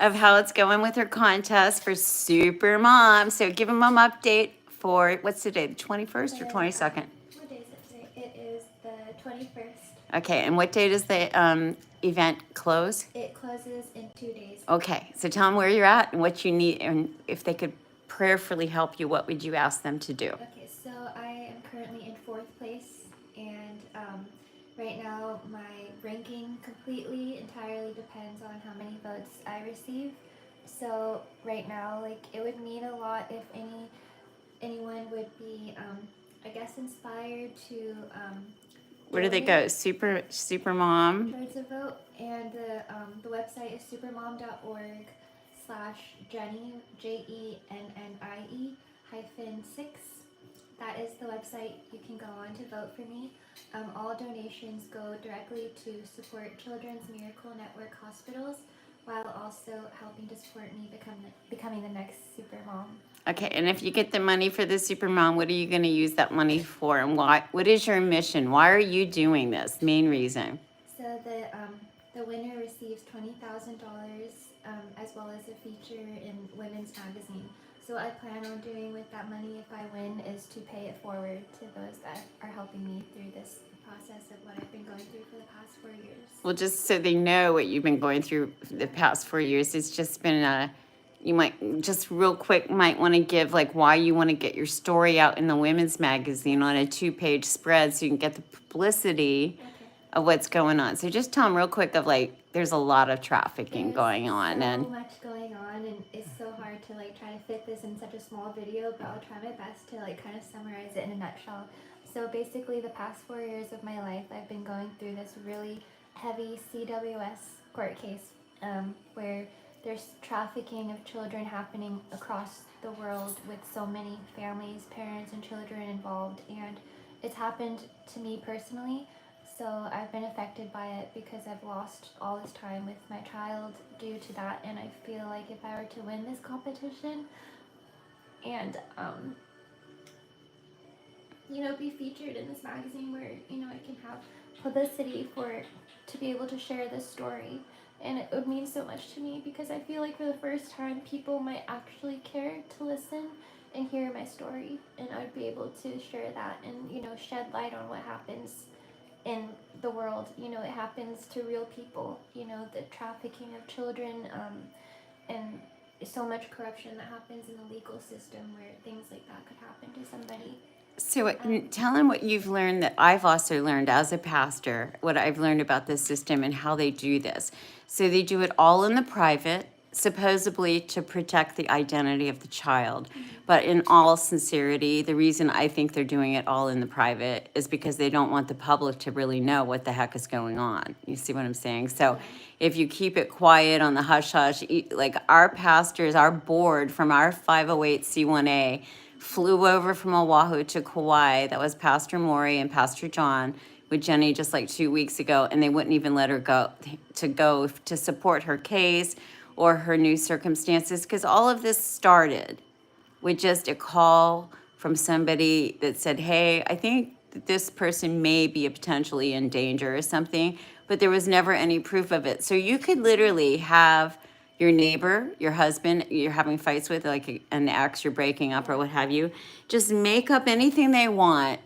of how it's going with her contest for Super Mom. So give them an update for, what's today, the 21st or 22nd? What day is it today? It is the 21st. Okay, and what day does the event close? It closes in 2 days. Okay, so tell them where you're at and what you need, and if they could prayerfully help you, what would you ask them to do? Okay, so I am currently in 4th place, and right now my ranking completely, entirely depends on how many votes I receive. So right now, like, it would mean a lot if anyone would be, I guess, inspired to Where do they go? Super Mom. towards a vote, and the website is supermom.org/Jennie JENNIE-6. That is the website you can go on to vote for me. All donations go directly to support Children's Miracle Network hospitals, while also helping to support me becoming the next super mom. Okay, and if you get the money for the Super Mom, what are you going to use that money for, and why? What is your mission? Why are you doing this? Main reason. So the winner receives $20,000, as well as a feature in Women's Magazine. So what I plan on doing with that money, if I win, is to pay it forward to those that are helping me through this process of what I've been going through for the past 4 years. Well, just so they know what you've been going through the past 4 years, it's just been you might just real quick might want to give like why you want to get your story out in the women's magazine on a 2-page spread so you can get the publicity of what's going on. So just tell them real quick of like there's a lot of trafficking going on, so and much going on, and it's so hard to like try to fit this in such a small video, but I'll try my best to like kind of summarize it in a nutshell. So basically, the past 4 years of my life, I've been going through this really heavy CWS court case, where there's trafficking of children happening across the world with so many families, parents, and children involved, and it's happened to me personally. So I've been affected by it because I've lost all this time with my child due to that, and I feel like if I were to win this competition and be featured in this magazine where I can have publicity to be able to share this story, and it would mean so much to me because I feel like for the first time people might actually care to listen and hear my story, and I'd be able to share that and shed light on what happens in the world. It happens to real people, the trafficking of children, and so much corruption that happens in the legal system where things like that could happen to somebody. so tell them what you've learned that I've also learned as a pastor, what I've learned about this system and how they do this. So they do it all in the private, supposedly to protect the identity of the child. But in all sincerity, the reason I think they're doing it all in the private is because they don't want the public to really know what the heck is going on. You see what I'm saying? So if you keep it quiet on the hush hush, like our pastors, our board from our 508c1a flew over from Oahu to Kauai. That was Pastor Maury and Pastor John with Jennie just like 2 weeks ago, and they wouldn't even let her go to support her case or her new circumstances, because all of this started with just a call from somebody that said, hey, I think that this person may be potentially in danger or something, but there was never any proof of it. So you could literally have your neighbor, your husband, you're having fights with, like an ex you're breaking up or what have you, just make up anything they want,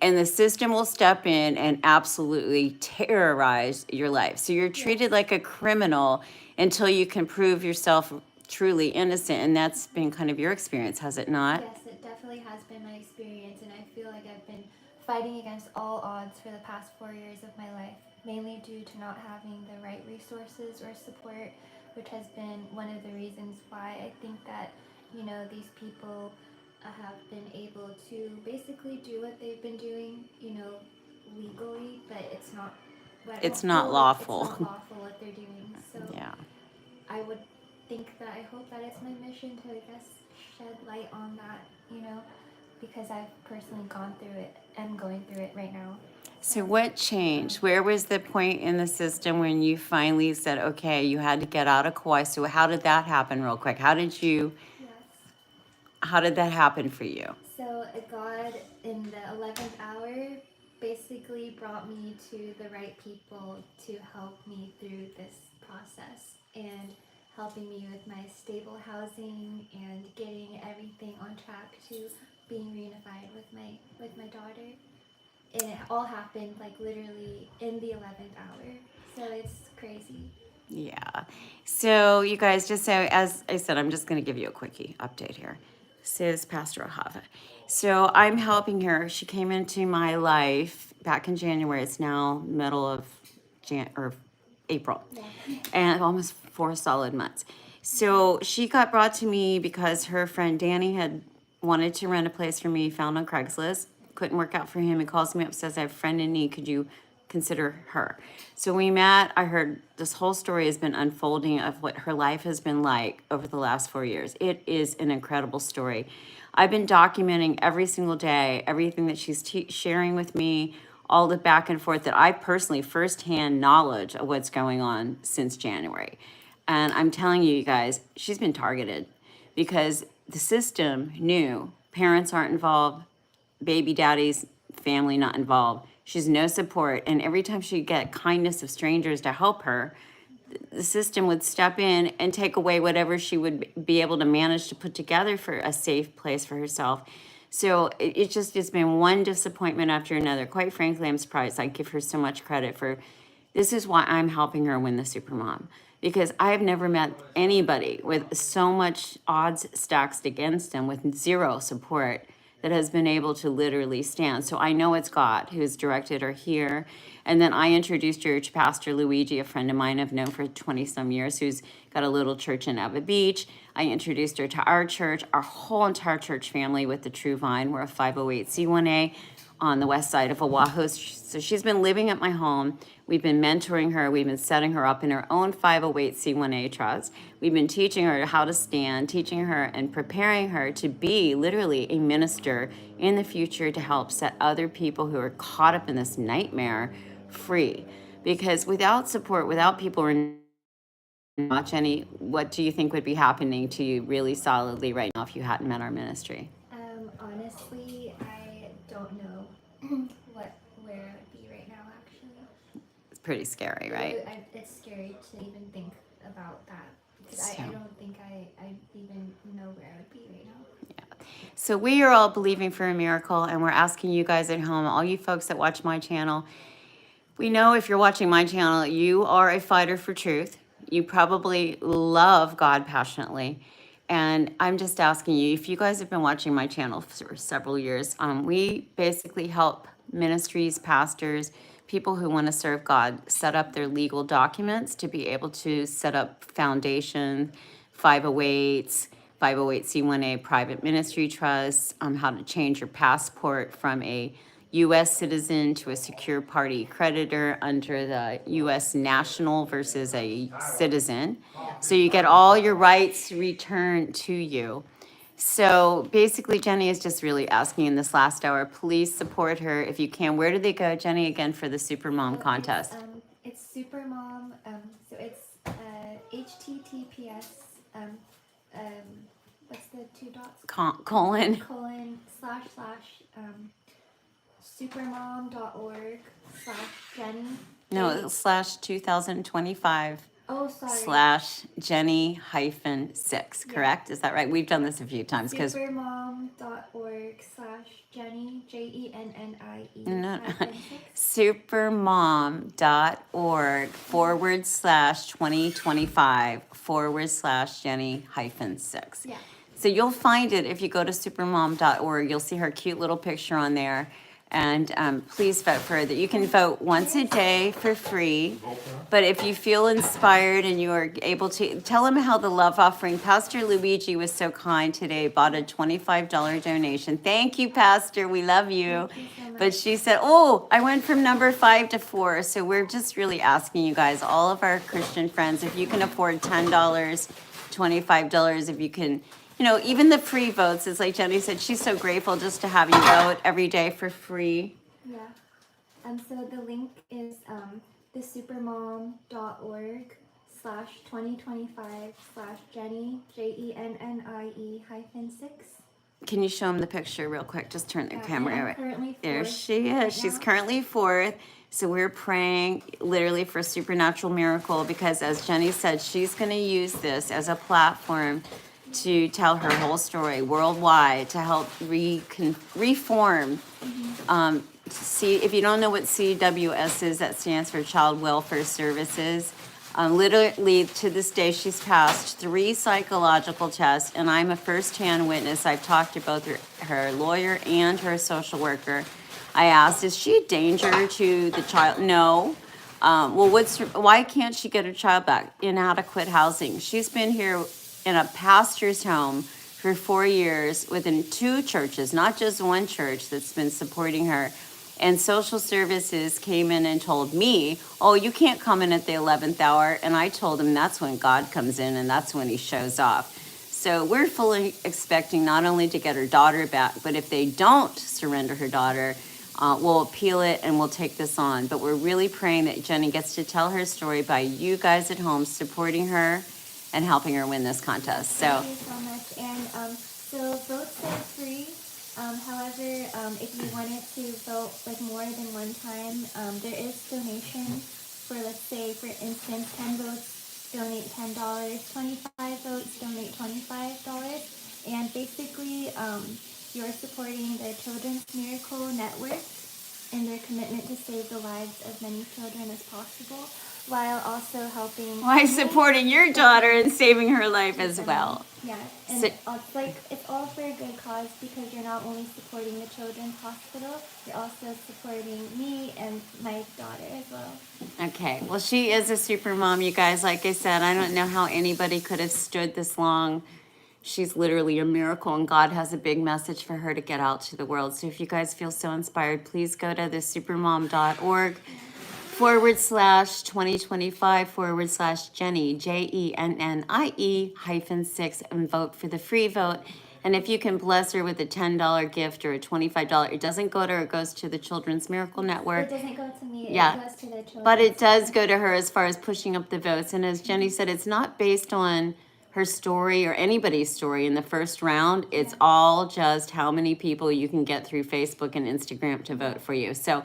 and the system will step in and absolutely terrorize your life. So you're treated like a criminal until you can prove yourself truly innocent. And that's been kind of your experience, has it not? Yes, it definitely has been my experience, and I feel like I've been fighting against all odds for the past 4 years of my life, mainly due to not having the right resources or support, which has been one of the reasons why I think that these people have been able to basically do what they've been doing, legally, but it's not. It's not lawful. It's not lawful what they're doing. So Yeah. I would I hope that it's my mission to, I guess, shed light on that, because I've personally gone through it, am going through it right now. So what changed? Where was the point in the system when you finally said, okay, you had to get out of Kauai? So how did that happen real quick? How did that happen for you? So God, in the 11th hour, basically brought me to the right people to help me through this process and helping me with my stable housing and getting everything on track to being reunified with my daughter. And it all happened like literally in the 11th hour. So it's crazy. Yeah. So you guys, just so as I said, I'm just going to give you a quickie update here. Says Pastor Ahava. So I'm helping her. She came into my life back in January. It's now middle of April, Yeah. and almost 4 solid months. So she got brought to me because her friend Danny had wanted to rent a place for me, found on Craigslist. Couldn't work out for him. He calls me up, says, I have a friend in need. Could you consider her? So we met. I heard this whole story has been unfolding of what her life has been like over the last 4 years. It is an incredible story. I've been documenting every single day, everything that she's sharing with me, all the back and forth that I personally firsthand knowledge of what's going on since January. And I'm telling you guys, she's been targeted because the system knew parents aren't involved, baby daddy's family not involved. She's no support. And every time she'd get kindness of strangers to help her, the system would step in and take away whatever she would be able to manage to put together for a safe place for herself. So it just has been one disappointment after another. Quite frankly, I'm surprised. I give her so much credit for this is why I'm helping her win the Supermom. Because I have never met anybody with so much odds stacked against them with zero support that has been able to literally stand. So I know it's God who has directed her here. And then I introduced her to Pastor Luigi, a friend of mine I've known for 20 some years, who's got a little church in Ava Beach. I introduced her to our church, our whole entire church family with the True Vine. We're a 508c1a on the west side of Oahu. So she's been living at my home. We've been mentoring her. We've been setting her up in her own 508c1a trust. We've been teaching her how to stand, teaching her and preparing her to be literally a minister in the future to help set other people who are caught up in this nightmare free. Because without support, without people watch any, what do you think would be happening to you really solidly right now if you hadn't met our ministry? Honestly, I don't know where I would be right now. Actually, It's pretty scary, right? It's scary to even think about that because I don't think I even know where I would be right now. So we are all believing for a miracle, and we're asking you guys at home, all you folks that watch my channel, we know if you're watching my channel, you are a fighter for truth. You probably love God passionately. And I'm just asking you, if you guys have been watching my channel for several years, we basically help ministries, pastors, people who want to serve God set up their legal documents to be able to set up foundation, 508s, 508c1a private ministry trusts, how to change your passport from a U.S. citizen to a secure party creditor under the U.S. national versus a citizen. So you get all your rights returned to you. So basically, Jenny is just really asking in this last hour, please support her if you can. Where do they go, Jenny, again, for the Supermom contest? It's Supermom. So it's HTTPS. What's the 2 dots? Colon. / supermom.org/Jenny. No, slash 2025 Oh, sorry. slash Jenny-6, correct? Is that right? We've done this a few times because Supermom.org/Jenny, JENNIE. no, supermom.org/2025/Jenny-6. Yeah. So you'll find it if you go to supermom.org. You'll see her cute little picture on there. And please vote for her. That you can vote once a day for free. But if you feel inspired and you are able to, tell them how the love offering, Pastor Luigi was so kind today, bought a $25 donation. Thank you, Pastor. We love you. Thank you so much. But she said, oh, I went from number 5 to 4. So we're just really asking you guys, all of our Christian friends, if you can afford $10, $25, if you can, even the free votes, is like Jenny said, she's so grateful just to have you vote every day for free. Yeah. So the link is the supermom.org/2025/Jenny, JENNIE-6. can you show them the picture real quick? Just turn the camera. I'm Right. currently There fourth she is. right She's now. currently 4th. So we're praying literally for a supernatural miracle because, as Jenny said, she's going to use this as a platform to tell her whole story worldwide to help reform. See, if you don't know what CWS is, that stands for Child Welfare Services. Literally, to this day, she's passed 3 psychological tests, and I'm a first-hand witness. I've talked to both her lawyer and her social worker. I asked, is she a danger to the child? No. Well, why can't she get her child back? Inadequate housing. She's been here in a pastor's home for 4 years within 2 churches, not just one church that's been supporting her. And social services came in and told me, oh, you can't come in at the 11th hour. And I told them that's when God comes in and that's when he shows off. So we're fully expecting not only to get her daughter back, but if they don't surrender her daughter, we'll appeal it and we'll take this on. But we're really praying that Jenny gets to tell her story by you guys at home supporting her and helping her win this contest. So Thank you so much. And so votes are free. However, if you wanted to vote like more than one time, there is donation for, let's say, for instance, 10 votes, donate $10, 25 votes, donate $25. And basically, you're supporting the Children's Miracle Network in their commitment to save the lives of many children as possible, while also helping. why supporting your daughter and saving her life as well. Yeah, and So- it's all for a good cause because you're not only supporting the Children's Hospital, you're also supporting me and my daughter as well. Okay, well, she is a super mom, you guys. Like I said, I don't know how anybody could have stood this long. She's literally a miracle, and God has a big message for her to get out to the world. So if you guys feel so inspired, please go to thesupermom.org /2025 /Jenny, JENNIE-6, and vote for the free vote. And if you can bless her with a $10 gift or a $25, it doesn't go to her, it goes to the Children's Miracle Network. It doesn't go to me, Yeah. it goes to the children. But it does go to her as far as pushing up the votes. And as Jenny said, it's not based on her story or anybody's story in the first round. It's all just how many people you can get through Facebook and Instagram to vote for you. So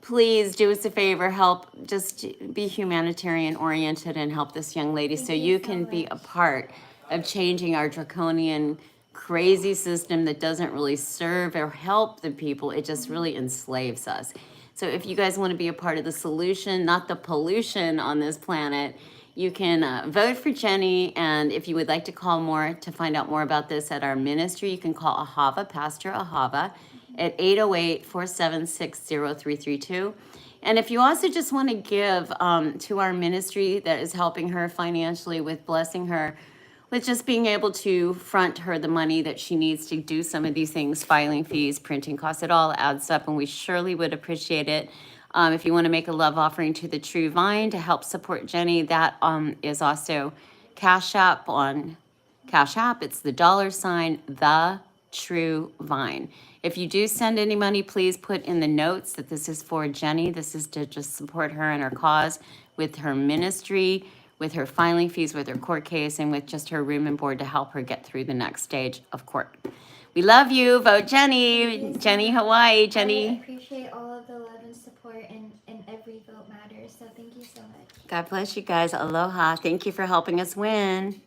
please do us a favor, help just be humanitarian oriented and help this young lady so you can be a part of changing our draconian crazy system that doesn't really serve or help the people. It just really enslaves us. So if you guys want to be a part of the solution, not the pollution on this planet, you can vote for Jenny. And if you would like to call more to find out more about this at our ministry, you can call Ahava, Pastor Ahava, at 808-476-0332. And if you also just want to give to our ministry that is helping her financially with blessing her, with just being able to front her the money that she needs to do some of these things, filing fees, printing costs, it all adds up, and we surely would appreciate it. If you want to make a love offering to the True Vine to help support Jenny, that is also Cash App on Cash App. It's the $, the True Vine. If you do send any money, please put in the notes that this is for Jenny. This is to just support her and her cause with her ministry, with her filing fees, with her court case, and with just her room and board to help her get through the next stage of court. We love you. Vote Jenny. Jenny Hawaii. Jenny. I appreciate all of the love and support, and every vote matters. So thank you so much. God bless you guys. Aloha. Thank you for helping us win.